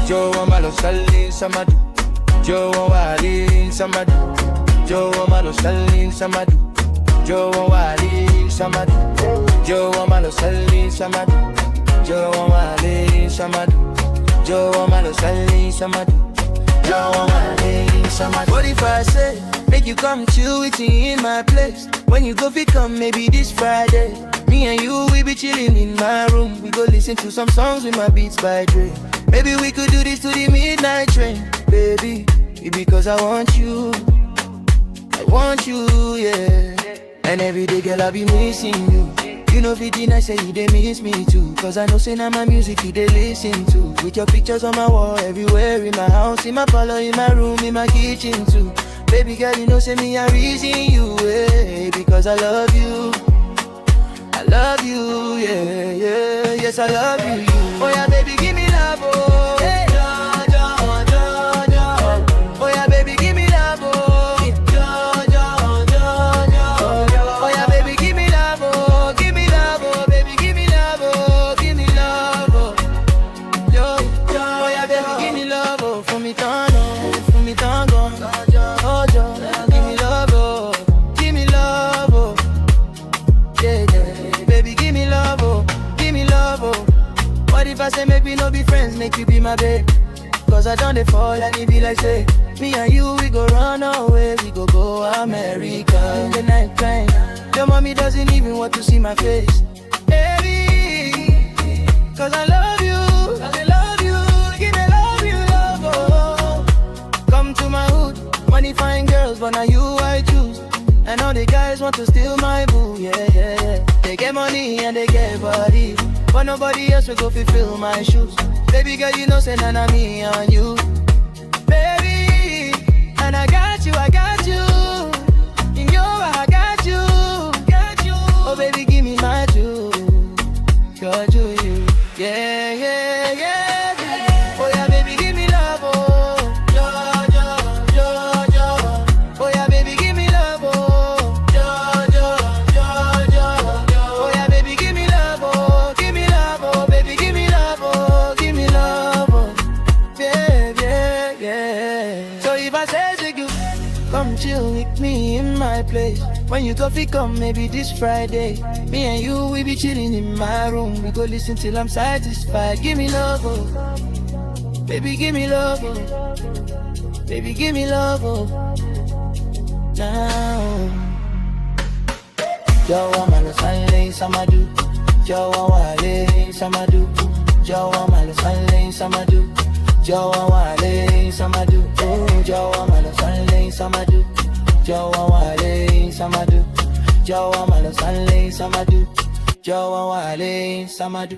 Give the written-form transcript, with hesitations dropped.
Joe malo salin samadu, Joe walin samadu, Joe malo salin samadu, Joe walin samadu, Joe malo salin samadu, Joe walin samadu, Joe malo salin samadu, Joe walin samadu. What if I say, make you come chill with me in my place? When you go fi come, maybe this Friday. Me and you, we be chilling in my room. We go listen to some songs with my beats by Dre. Maybe we could do this to the midnight train, baby. Because I want you, yeah. And every day, girl, I be missing you. You know, 50 I say you they miss me too. Cause I know say now my music you they listen to. With your pictures on my wall, everywhere in my house, in my parlor, in my room, in my kitchen too. Baby girl, you know say me I reason you, yeah. Because I love you, yeah, yeah. Yes, I love you. Oh yeah, baby, give me love, oh. Hey. Oh yeah, baby, give me love, oh. Oh yeah, baby, give me love, oh. Give me love, oh. Baby, give me love, oh. Give me love, oh. Yo. Oh yeah, baby, give me love, oh. For me tango, oh, yo. Give me love, oh. Give me love, oh. Yeah, yeah. Baby, give me love, oh. Give me love, oh. What if I say make we no be friends, make you be my babe? Cause I done they fall and it be like say, me and you, we go run away, we go America. In the night time, your mommy doesn't even want to see my face, baby. Cause I love you, give me love, oh. Come to my hood, money fine girls, but now you I choose. And all the guys want to steal my boo, yeah, yeah, yeah. They get money and they get body, but nobody else will go fulfill my shoes. Baby girl, you know say none of me and you, baby. And I got you, in your I got you. Oh baby, give me my juice, your juice, yeah, yeah, yeah. Oh yeah, baby, give me love, oh. Oh yeah, baby, give me love, oh. Oh yeah, baby, give me love, oh. Give me love, oh. Baby, give me love, oh. Give me love, oh. Yeah, yeah, yeah. So if I say to you, come chill with me in my place. When you go fi come, maybe this Friday. Me and you, we be chilling in my room. We go listen till I'm satisfied. Give me love, oh. Baby, give me love, oh. Baby, give me love, oh. Now Jawa malo sanle samadu, Jawa wale samadu, Jawa malo sanle samadu, Jawa wale samadu, Jawa malo sanle samadu, Jawa wale samadu, Jawa malo sanle samadu, Jawa wale samadu.